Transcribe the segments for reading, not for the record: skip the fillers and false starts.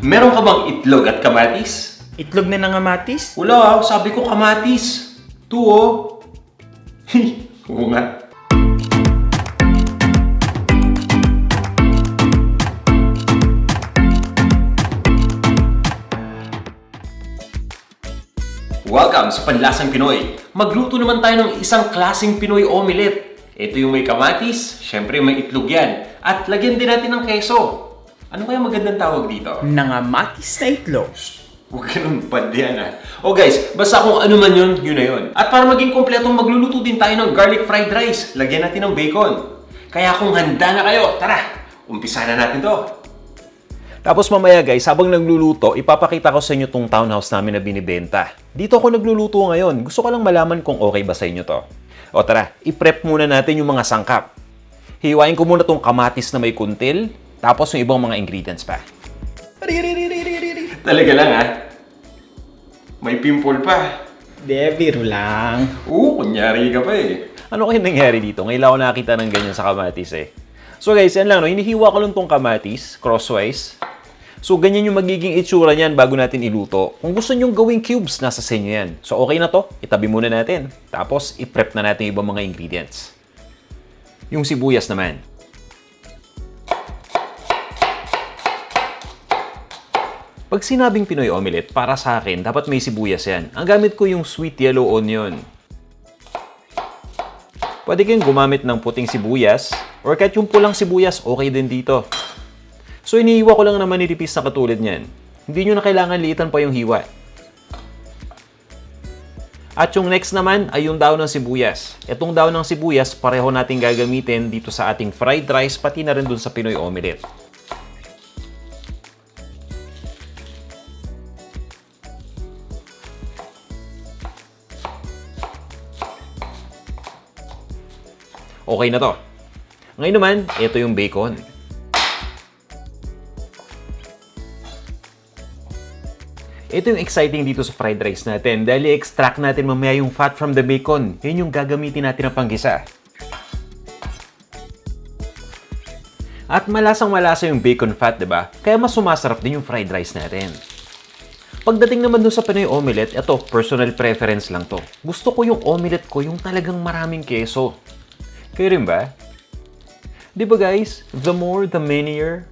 Meron ka bang itlog at kamatis? Itlog na ng kamatis? Wala, sabi ko kamatis. Tuo. Oo nga. Welcome sa Panlasang Pinoy. Magluto naman tayo ng isang klaseng Pinoy omelette. Ito yung may kamatis, syempre may itlog yan. At lagyan din natin ng keso. Ano kaya magandang tawag dito? Nangamatis na itlog. Huwag ganun bad yan ah. O guys, basta kung ano man yun, yun na yun. At para maging kompletong magluluto din tayo ng garlic fried rice, lagyan natin ng bacon. Kaya kung handa na kayo, tara, umpisa na natin to. Tapos mamaya guys, habang nagluluto, ipapakita ko sa inyo tong townhouse namin na binibenta. Dito ako nagluluto ngayon. Gusto ko lang malaman kung okay ba sa inyo to. O tara, i-prep muna natin yung mga sangkap. Hiwain ko muna tong kamatis na may kuntil, tapos yung ibang mga ingredients pa. Talaga lang ha? May pimple pa. Biro lang. Kunyari ka pa eh. Ano kaya nangyari dito? Ngayon lang ako nakakita ng ganyan sa kamatis eh. So guys, yan lang no, hinihiwa ko lang tong kamatis, crosswise. So ganyan yung magiging itsura niyan bago natin iluto. Kung gusto nyong gawing cubes, nasa sa inyo yan. So okay na to, itabi muna natin. Tapos i-prep na natin yung ibang mga ingredients. Yung sibuyas naman. Pag sinabing Pinoy omelette, para sa akin, dapat may sibuyas yan. Ang gamit ko yung sweet yellow onion. Pwede kayong gumamit ng puting sibuyas, or kahit yung pulang sibuyas, okay din dito. So inihiwa ko lang naman nilipis na katulad niyan. Hindi nyo na kailangan liitan pa yung hiwa. At yung next naman ay yung daon ng sibuyas. Itong daon ng sibuyas, pareho natin gagamitin dito sa ating fried rice, pati na rin dun sa Pinoy omelette. Okay na to. Ngayon naman, ito yung bacon. Ito yung exciting dito sa fried rice natin dahil i-extract natin mamaya yung fat from the bacon. Yun yung gagamitin natin ng panggisa. At malasang-malasa yung bacon fat, diba? Kaya mas sumasarap din yung fried rice natin. Pagdating naman dun sa Pinoy omelette, ito, personal preference lang to. Gusto ko yung omelette ko yung talagang maraming keso. Kayo rin ba? Di ba guys? The more, the merrier.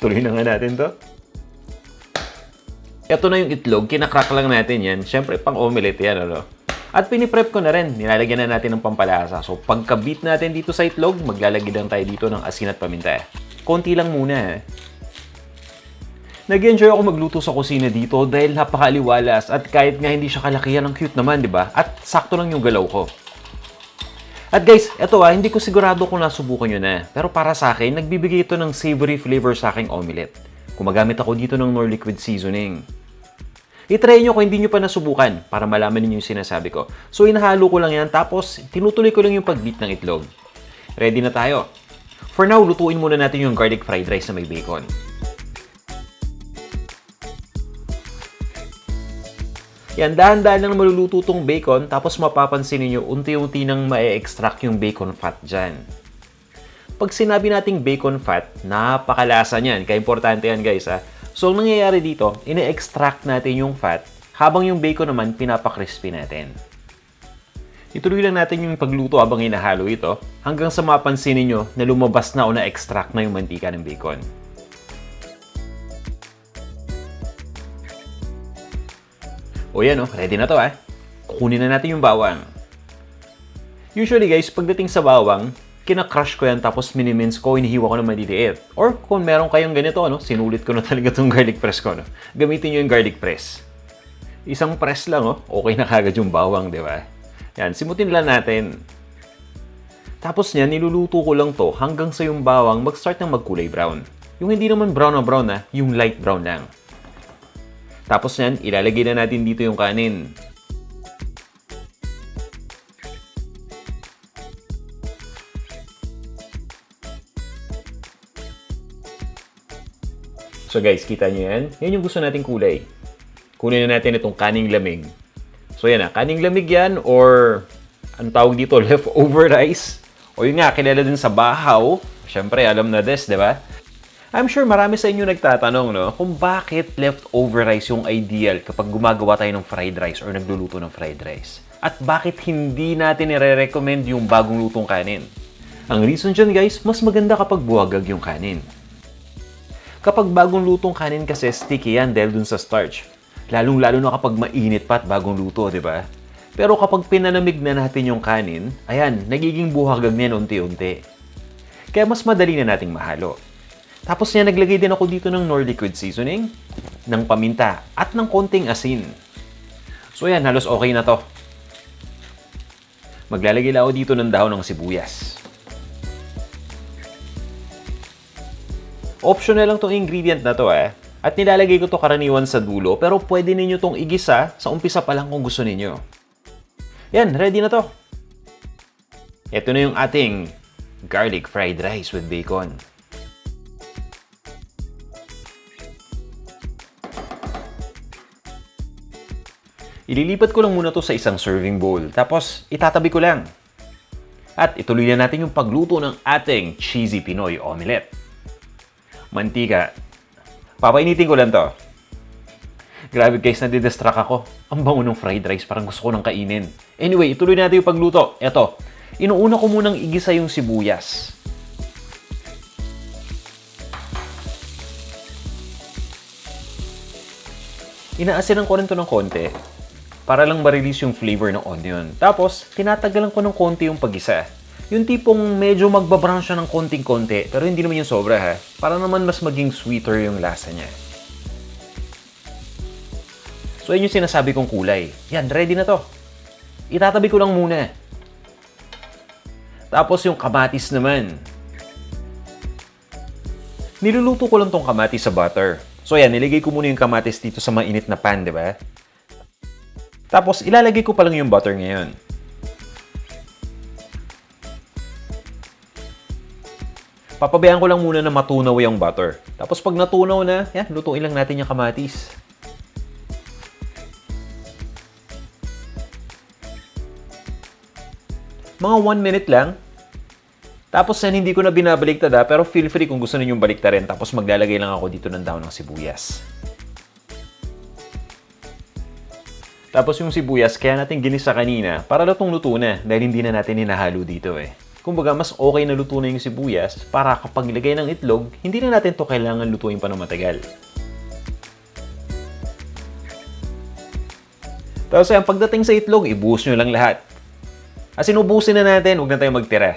Tuloy na nga natin to. Ito na yung itlog. Kinakrak lang natin yan. Siyempre, pang omelette yan, ano? At piniprep ko na rin. Nilalagyan na natin ng pampalasa. So, pagka-beat natin dito sa itlog, maglalagay lang tayo dito ng asin at paminta. Konti lang muna, Nag-enjoy ako magluto sa kusina dito dahil napakaliwalas at kahit nga hindi siya kalakihan, ang cute naman, di ba? At sakto lang yung galaw ko. At guys, eto hindi ko sigurado kung nasubukan nyo na. Pero para sa akin, nagbibigay ito ng savory flavor sa aking omelette. Gumagamit ako dito ng Knorr liquid seasoning. I-try nyo kung hindi nyo pa nasubukan para malaman niyo yung sinasabi ko. So, inahalo ko lang yan tapos tinutuloy ko lang yung pag-beat ng itlog. Ready na tayo. For now, lutuin muna natin yung garlic fried rice na may bacon. Yan, dahan-dahan lang maluluto tong bacon, tapos mapapansin niyo unti-unti nang ma-extract yung bacon fat dyan. Pag sinabi nating bacon fat, napakalasa niyan. Kaya importante yan guys So, ang nangyayari dito, ine-extract natin yung fat, habang yung bacon naman pinapakrispy natin. Ituloy lang natin yung pagluto habang hinahalo ito, hanggang sa mapansin niyo na lumabas na o na-extract na yung mantika ng bacon. O yan ready na to Kukunin na natin yung bawang. Usually guys, pagdating sa bawang, kinakrush ko yan tapos mini-mince ko, hinihiwa ko na maliliit. Or kung meron kayong ganito, sinulit ko na talaga itong garlic press ko. Gamitin nyo yung garlic press. Isang press lang, okay na kagad yung bawang, di ba? Yan, simutin lang natin. Tapos niyan, niluluto ko lang to hanggang sa yung bawang mag-start ng magkulay brown. Yung hindi naman brown na brown yung light brown lang. Tapos yan, ilalagay na natin dito yung kanin. So guys, kita nyo yan? Yan yung gusto nating kulay. Kunin na natin itong kaning lamig. So yan kaning lamig yan or ang tawag dito, leftover rice. O yun nga, kilala din sa bahaw. Siyempre, alam na des, di ba? I'm sure marami sa inyo nagtatanong, no, kung bakit leftover rice yung ideal kapag gumagawa tayo ng fried rice or nagluluto ng fried rice. At bakit hindi natin nire-recommend yung bagong lutong kanin? Ang reason dyan guys, mas maganda kapag buwagag yung kanin. Kapag bagong lutong kanin kasi sticky yan dahil dun sa starch. Lalong-lalo na kapag mainit pa at bagong luto, di ba? Pero kapag pinanamig na natin yung kanin, ayan, nagiging buhagag na yan unti-unti. Kaya mas madali na nating mahalo. Tapos niya naglagay din ako dito ng Knorr liquid seasoning, ng paminta, at ng konting asin. So yan, halos okay na to. Maglalagay lang ako dito ng dahon ng sibuyas. Optional lang tong ingredient na to At nilalagay ko to karaniwan sa dulo, pero pwede ninyo tong igisa sa umpisa pa lang kung gusto ninyo. Yan, ready na to. Ito na yung ating garlic fried rice with bacon. Ililipat ko lang muna to sa isang serving bowl, tapos itatabi ko lang. At ituloy na natin yung pagluto ng ating cheesy Pinoy omelette. Mantika. Papainitin ko lang to. Grabe guys, nadidistract ako. Ang bango ng fried rice, parang gusto ko nang kainin. Anyway, ituloy natin yung pagluto. Eto, inuuna ko munang igisa yung sibuyas. Inaasinan ko rin to ng konti para lang ma-release yung flavor ng onion. Tapos, tinatagalan ko ng konti yung pag-isa. Yung tipong medyo magbabrown siya ng konting-konti, pero hindi naman yung sobra para naman mas maging sweeter yung lasa niya. So, yun yung sinasabi kong kulay. Yan, ready na to. Itatabi ko lang muna. Tapos yung kamatis naman. Niluluto ko lang tong kamatis sa butter. So, yan, niligay ko muna yung kamatis dito sa mainit na pan, di ba? Tapos, ilalagay ko pa lang yung butter ngayon. Papabayaan ko lang muna na matunaw yung butter. Tapos, pag natunaw na, yan, lutuin lang natin yung kamatis. Mga 1 minute lang. Tapos, yan, hindi ko na binabaliktad pero feel free kung gusto ninyong baliktarin. Tapos, maglalagay lang ako dito ng dahon ng sibuyas. Tapos yung sibuyas, kaya natin ginisa kanina para lutong-luto na dahil hindi na natin hinahalo dito Kumbaga, mas okay na luto na yung sibuyas para kapag ilagay ng itlog, hindi na natin to kailangan lutuin pa ng matagal. Tapos yan, pagdating sa itlog, ibuhos nyo lang lahat. As in, ubusin na natin, huwag na tayong magtira.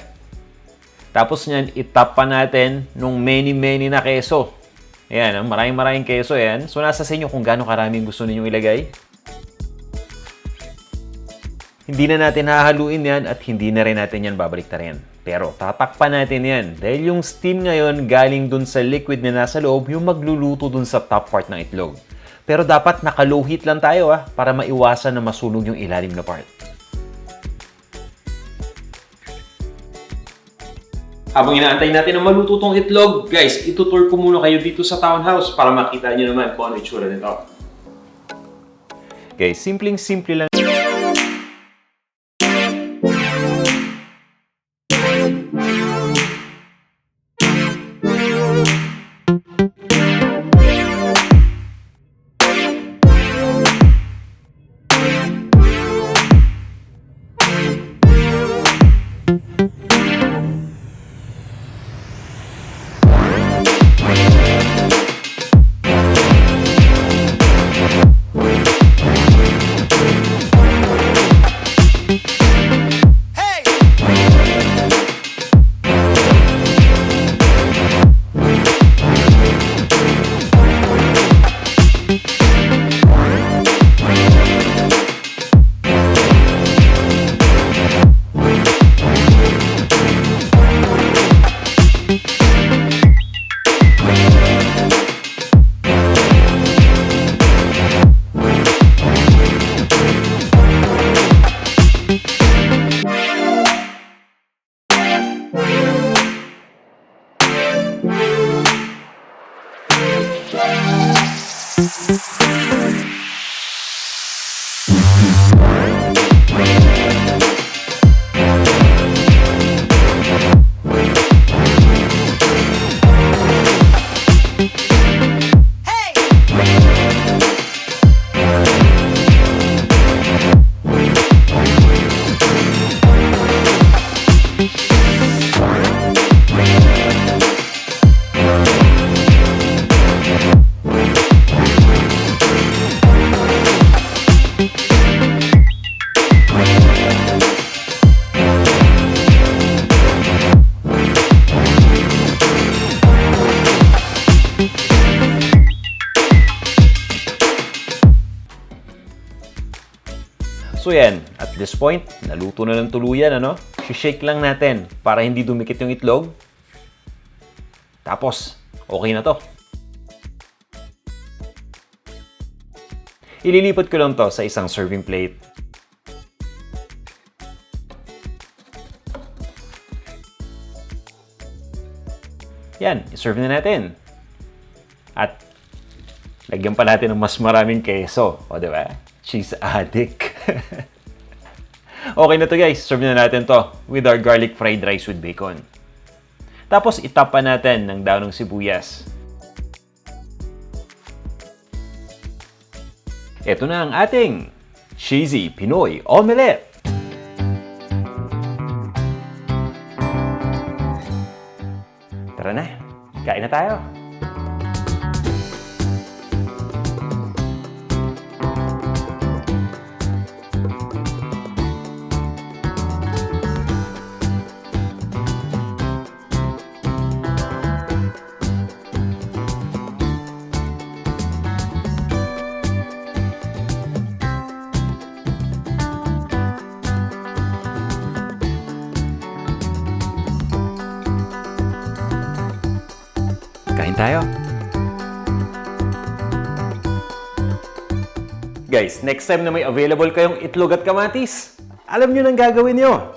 Tapos yan, itap pa natin nung many na keso. Ayan, maraming keso yan. So, nasa sa inyo kung gaano karaming gusto ninyong ilagay. Hindi na natin hahaluin yan at hindi na rin natin yan babaliktarin. Pero tatakpan natin yan dahil yung steam ngayon galing dun sa liquid na nasa loob yung magluluto dun sa top part ng itlog. Pero dapat naka-low heat lang tayo para maiwasan na masunog yung ilalim na part. Habang inaantay natin na maluto tong itlog, guys, itutour ko muna kayo dito sa townhouse para makita nyo naman kung ano itsura nito. Guys, simpleng-simple lang. So yan, at this point, naluto na ng tuluyan, ano? Shake lang natin para hindi dumikit yung itlog. Tapos, okay na to. Ililipat ko lang to sa isang serving plate. Yan, iserve na natin. At lagyan pa natin ng mas maraming keso. O, di ba? Cheese addict. Okay na to guys. Serve na natin to with our garlic fried rice with bacon. Tapos itap pa natin ng daon ng sibuyas. Ito na ang ating cheesy Pinoy omelette. Tara na, kain na tayo. Kain tayo. Guys, next time na may available kayong itlog at kamatis, alam nyo nang gagawin nyo.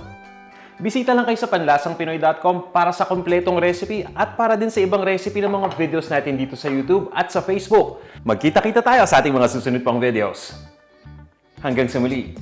Bisita lang kayo sa panlasangpinoy.com para sa kompletong recipe at para din sa ibang recipe ng mga videos natin dito sa YouTube at sa Facebook. Magkita-kita tayo sa ating mga susunod pang videos. Hanggang sa muli.